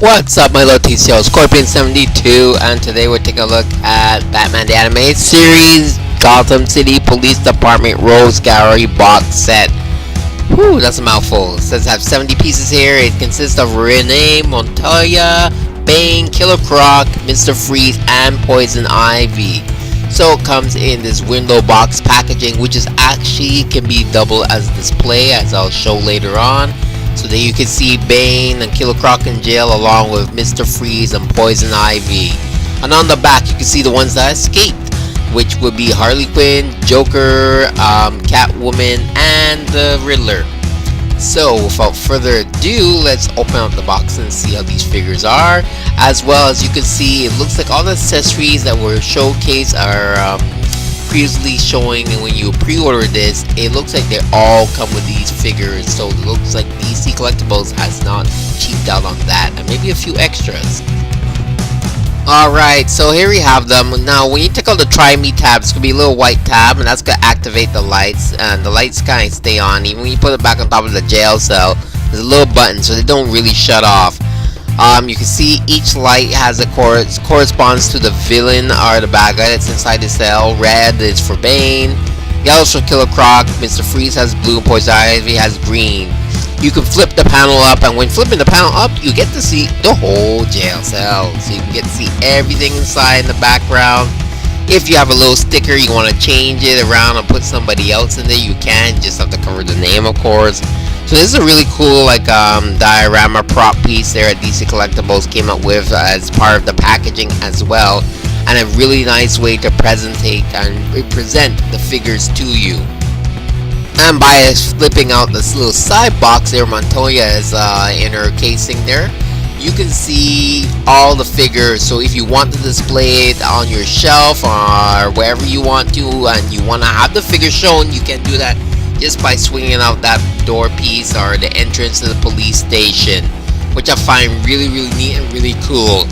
What's up, my little TCO Scorpion72, and today we're taking a look at Batman the Animated Series Gotham City Police Department Rose Gallery Box Set. Whew, that's a mouthful. It says have 70 pieces here. It consists of Renee Montoya, Bane, Killer Croc, Mr. Freeze, and Poison Ivy. So it comes in this window box packaging, which is actually can be double as display, as I'll show later on. So that you can see Bane and Killer Croc in jail along with Mr. Freeze and Poison Ivy. And on the back you can see the ones that escaped, which would be Harley Quinn, Joker, Catwoman, and the Riddler. So without further ado, let's open up the box and see how these figures are. As well as you can see, it looks like all the accessories that were showcased are previously showing, and when you pre-order this, it looks like they all come with these figures. So it looks like DC Collectibles has not cheaped out on that, and maybe a few extras. Alright, so here we have them. Now when you take out the try me tab, it's gonna be a little white tab, and that's gonna activate the lights, and the lights kind of stay on. Even when you put it back on top of the jail cell, there's a little button so they don't really shut off. You can see each light has a corresponds to the villain or the bad guy that's inside the cell. Red is for Bane, yellow is for Killer Croc, Mr. Freeze has blue, and Poison Ivy has green. You can flip the panel up, and when flipping the panel up, you get to see the whole jail cell. So you can get to see everything inside in the background. If you have a little sticker, you want to change it around and put somebody else in there, you can. You just have to cover the name, of course. So this is a really cool diorama prop piece there at DC Collectibles came up with as part of the packaging as well, and a really nice way to presentate and represent the figures to you. And by flipping out this little side box there, Montoya is in her casing there, you can see all the figures. So if you want to display it on your shelf or wherever you want to, and you want to have the figure shown, you can do that just by swinging out that door piece or the entrance to the police station, which I find really neat and really cool.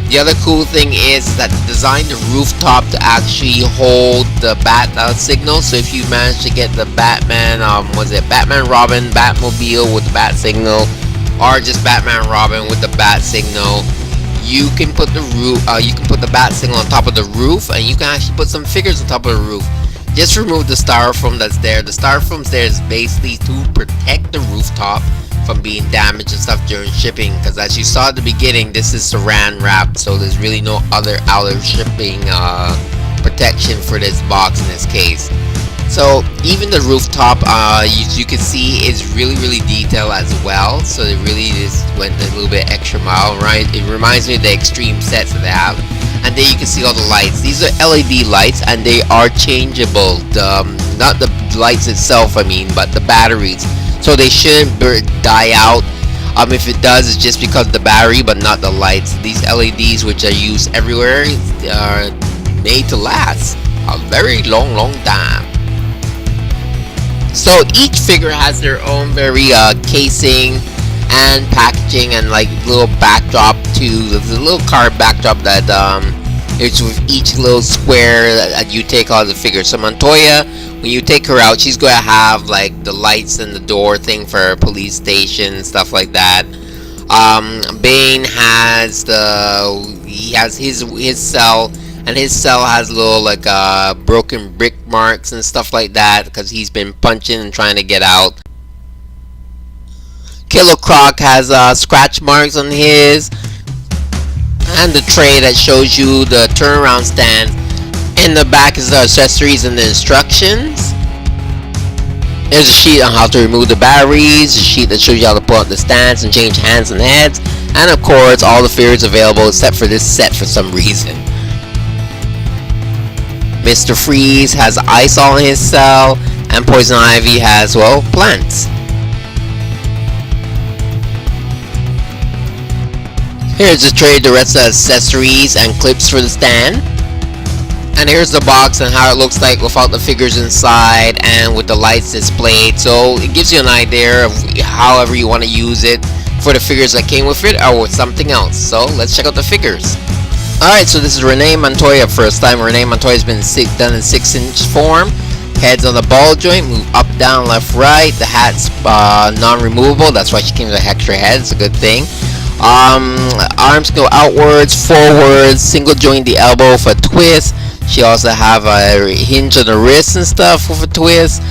The other cool thing is that they designed the rooftop to actually hold the bat signal. So if you manage to get the Batman, Batman Robin Batmobile with the bat signal, or just Batman Robin with the bat signal, you can put the bat signal on top of the roof, and you can actually put some figures on top of the roof. Just remove the styrofoam that's there. The styrofoam's there is basically to protect the rooftop from being damaged and stuff during shipping, because as you saw at the beginning, this is saran wrap, so there's really no other outer shipping protection for this box in this case. So even the rooftop, you can see is really detailed as well, so they really just went a little bit extra mile, right? It reminds me of the extreme sets that they have. And then you can see all the lights. These are LED lights, and they are changeable. Not the lights itself, I mean, but the batteries. So they shouldn't die out. If it does, it's just because of the battery, but not the lights. These LEDs, which are used everywhere, are made to last a very long time. So each figure has their own very casing and packaging, and like little backdrop too. There's a little card backdrop that it's with each little square that you take out of the figure. So Montoya, when you take her out, she's going to have like the lights and the door thing for her police station and stuff like that. Bane has his cell, and his cell has little like broken brick marks and stuff like that because he's been punching and trying to get out. Killer Croc has scratch marks on his, and the tray that shows you the turnaround stand. In the back is the accessories and the instructions. There's a sheet on how to remove the batteries, a sheet that shows you how to pull out the stands and change hands and heads, and of course all the figures available except for this set for some reason. Mr. Freeze has ice on his cell, and Poison Ivy has, well, plants. Here's the tray, the rest of the accessories and clips for the stand. And here's the box and how it looks like without the figures inside and with the lights displayed. So it gives you an idea of however you want to use it for the figures that came with it or with something else. So let's check out the figures. Alright, so this is Renee Montoya. First time Renee Montoya has been done in 6-inch form. Heads on the ball joint, move up, down, left, right. The hat's non-removable. That's why she came with an extra head. It's a good thing. Arms go outwards, forwards, single joint the elbow for twist. She also have a hinge on the wrist and stuff with a twist.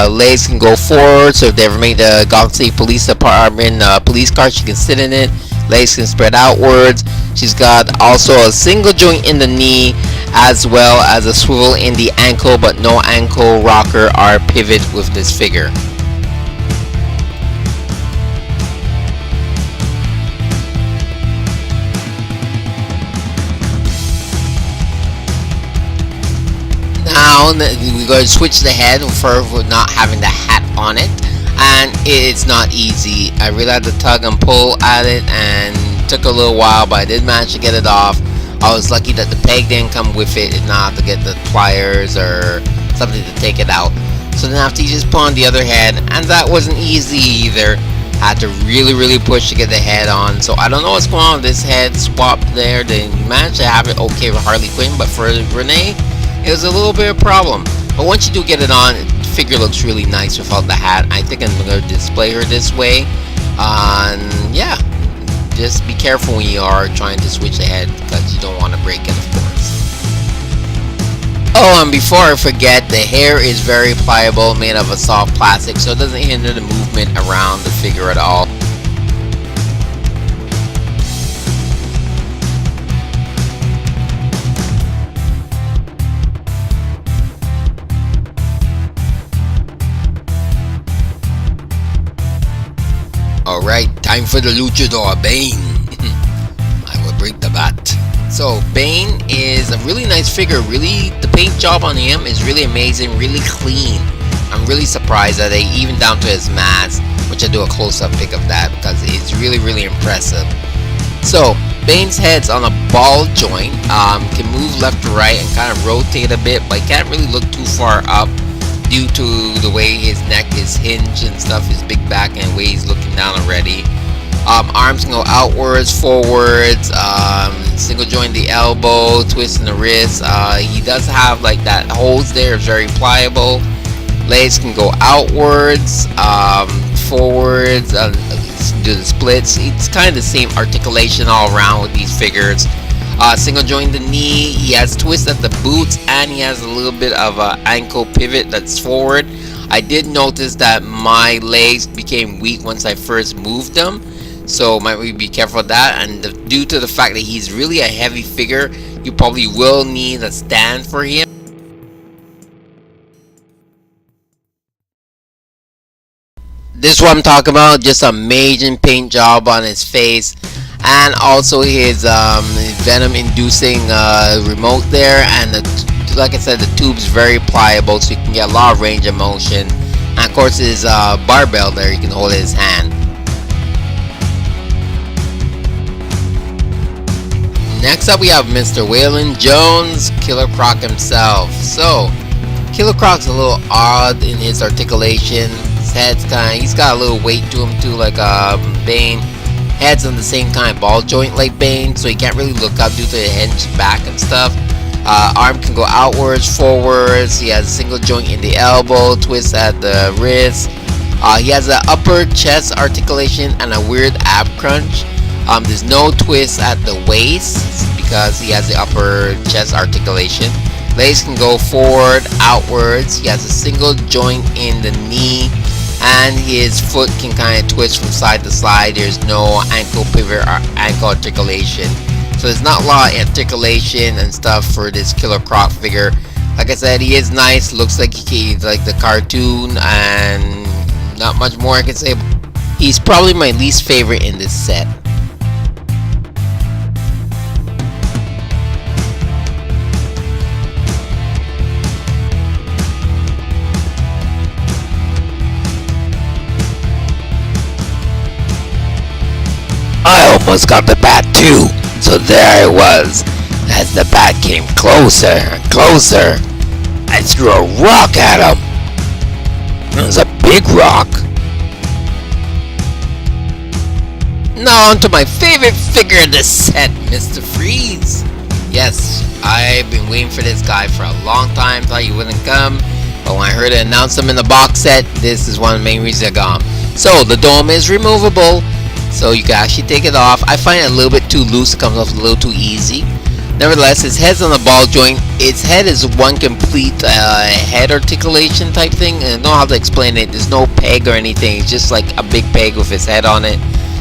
Legs can go forward, so if they ever made the Gotham City Police Department police car, she can sit in it. Legs can spread outwards. She's got also a single joint in the knee, as well as a swivel in the ankle, but no ankle rocker or pivot with this figure. Now we're going to switch the head for not having the hat on it, and it's not easy. I really had to tug and pull at it, and took a little while, but I did manage to get it off. I was lucky that the peg didn't come with it, and not have to get the pliers or something to take it out. So then after you just put on the other head, and that wasn't easy either. Had to really push to get the head on. So I don't know what's going on with this head swap there. They managed to have it okay with Harley Quinn, but for Renee, it was a little bit of a problem. But once you do get it on, the figure looks really nice without the hat. I think I'm going to display her this way. Yeah, just be careful when you are trying to switch the head, because you don't want to break it, of course. Oh, and before I forget, the hair is very pliable, made of a soft plastic, so it doesn't hinder the movement around the figure at all. Alright, time for the luchador, Bane. I will break the bat. So, Bane is a really nice figure. Really, the paint job on him is really amazing, really clean. I'm really surprised that they even down to his mask, which I do a close-up pic of that because it's really impressive. So, Bane's head's on a ball joint, can move left to right and kind of rotate a bit, but he can't really look too far up due to the way his neck is hinged and stuff, his big back, and the way he's looking down already. Arms can go outwards, forwards, single joint the elbow, twist in the wrist. He does have like that holds there, is very pliable. Legs can go outwards, forwards, do the splits. It's kind of the same articulation all around with these figures. Single joint the knee. He has twist at the boots, and he has a little bit of an ankle pivot that's forward. I did notice that my legs became weak once I first moved them, so might we be careful of that. And due to the fact that he's really a heavy figure, you probably will need a stand for him. This one I'm talking about, just a amazing paint job on his face, and also his venom inducing remote there, and like I said, the tube's very pliable, so you can get a lot of range of motion. And of course his barbell there, you can hold in his hand. Next up we have Mr. Waylon Jones, Killer Croc himself. So Killer Croc's a little odd in his articulation. His head's he's got a little weight to him too, like Bane. Head's on the same kind of ball joint like Bane, so he can't really look up due to the hinged back and stuff. Arm can go outwards, forwards. He has a single joint in the elbow, twist at the wrist. He has an upper chest articulation and a weird ab crunch. There's no twist at the waist because he has the upper chest articulation. Legs can go forward, outwards. He has a single joint in the knee, and his foot can kind of twist from side to side. There's no ankle pivot or ankle articulation, so there's not a lot of articulation and stuff for this Killer Croc figure. Like I said, he is nice, looks like he's like the cartoon, and not much more I can say. He's probably my least favorite in this set. I almost got the bat too, so there I was. As the bat came closer and closer, I threw a rock at him. It was a big rock. Now onto my favorite figure in this set, Mr. Freeze. Yes, I've been waiting for this guy for a long time, thought he wouldn't come, but when I heard it announce him in the box set, this is one of the main reasons I got him. So the dome is removable. so you can actually take it off. I find it a little bit too loose, it comes off a little too easy. Nevertheless, his head's on the ball joint. Its head is one complete head articulation type thing, and I don't know how to explain it. There's no peg or anything, it's just like a big peg with his head on it,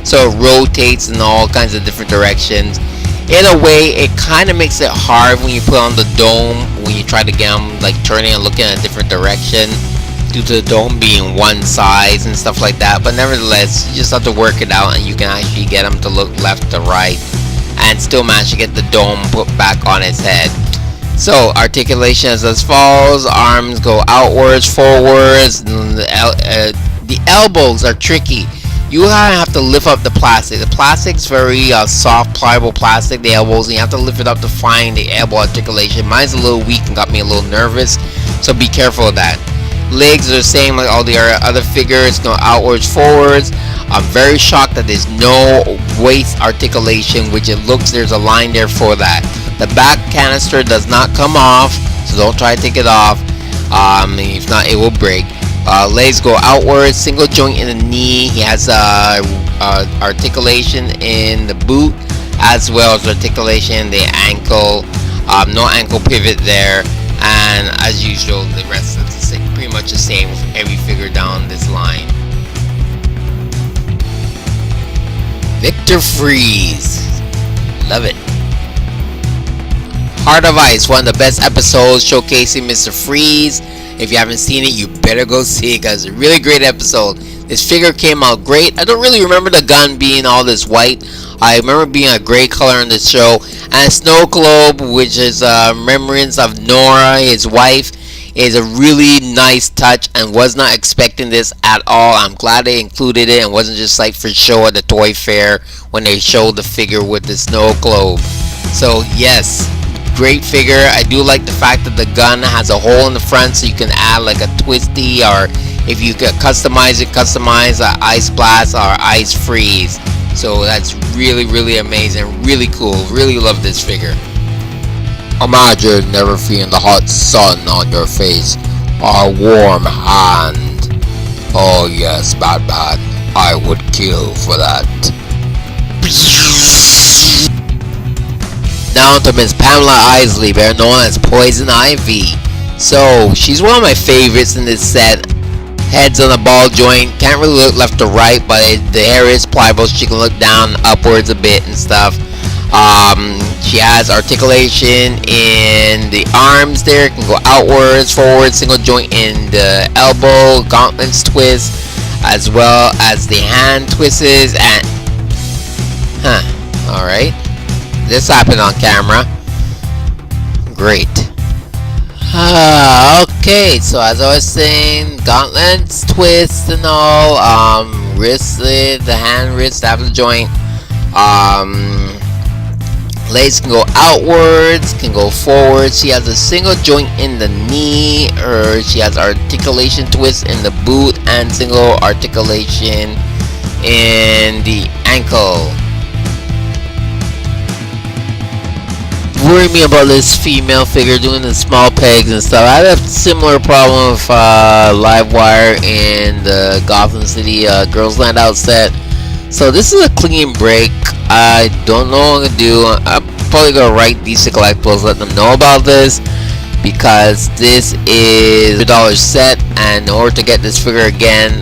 so it rotates in all kinds of different directions. In a way, it kind of makes it hard when you put on the dome, when you try to get them like turning and looking in a different direction, due to the dome being one size and stuff like that. But nevertheless, you just have to work it out, and you can actually get them to look left to right and still manage to get the dome put back on its head. So articulation is as follows: arms go outwards, forwards. The elbows are tricky. You have to lift up the plastic. The plastic's very soft, pliable plastic, the elbows, and you have to lift it up to find the elbow articulation. Mine's a little weak and got me a little nervous, so be careful of that. Legs are the same like all the other figures, go outwards, forwards. I'm very shocked that there's no waist articulation, which it looks there's a line there for that. The back canister does not come off, so don't try to take it off. If not, it will break. Legs go outwards, single joint in the knee. He has articulation in the boot, as well as articulation in the ankle. No ankle pivot there, and as usual, the rest is pretty much the same with every figure down this line. Victor Freeze, love it. Heart of Ice, one of the best episodes showcasing Mr. Freeze. If you haven't seen it, you better go see it, because it's a really great episode. This figure came out great. I don't really remember the gun being all this white. I remember being a gray color in the show. And Snow Globe, which is remembrance of Nora, his wife, is a really nice touch, and was not expecting this at all. I'm glad they included it and wasn't just like for show at the toy fair when they showed the figure with the Snow Globe. So yes, great figure. I do like the fact that the gun has a hole in the front, so you can add like a twisty, or if you could customize it, customize ice blast or ice freeze. So that's really amazing, really cool. Really love this figure. Imagine never feeling the hot sun on your face or a warm hand. Oh yes, Batman, I would kill for that. Down to Miss Pamela Isley, better known as Poison Ivy. So she's one of my favorites in this set. Head's on the ball joint, can't really look left to right, but the hair is pliable, so she can look down upwards a bit and stuff. She has articulation in the arms there, can go outwards, forwards, single joint in the elbow, gauntlets twist, as well as the hand twists, and alright, this happened on camera. Great. Okay, so as I was saying, gauntlets, twists and all, wristlet, the hand wrist, stab the joint, legs can go outwards, can go forwards. She has a single joint in the knee, or she has articulation twist in the boot and single articulation in the ankle. Worry me about this female figure doing the small pegs and stuff. I had a similar problem with Livewire in the Gotham City Girls Land Out set. So this is a clean break. I don't know what I'm gonna do. I'm probably gonna write DC Collectibles, let them know about this, because this is a $1 set, and in order to get this figure again,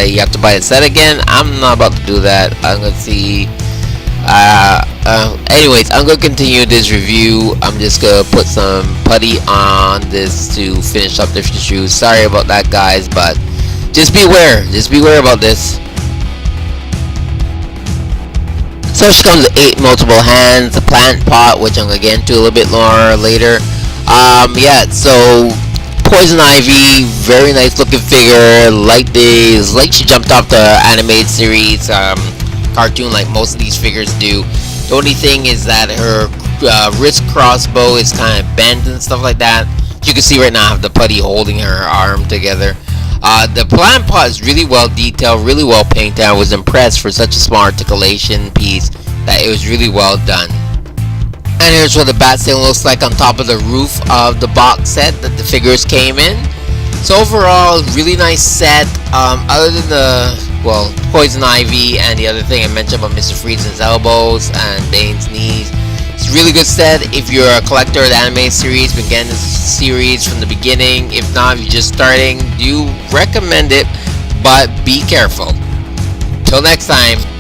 you have to buy the set again. I'm not about to do that. I'm gonna see. Anyways, I'm gonna continue this review. I'm just gonna put some putty on this to finish up the shoes. Sorry about that, guys, but just beware. Just beware about this. So she comes with 8 multiple hands, a plant pot, which I'm gonna get into a little bit more later. Yeah, so Poison Ivy, very nice looking figure. Like she jumped off the animated series cartoon, like most of these figures do. The only thing is that her wrist crossbow is kind of bent and stuff like that. You can see right now I have the putty holding her arm together. The plant pot is really well detailed, really well painted. I was impressed for such a small articulation piece that it was really well done. And here's what the bat thing looks like on top of the roof of the box set that the figures came in. So overall, really nice set. Other than the well, Poison Ivy, and the other thing I mentioned about Mr. Freeze's elbows and Bane's knees. It's a really good set if you're a collector of the anime series, been getting this series from the beginning. If not, if you're just starting, do recommend it, but be careful. Till next time.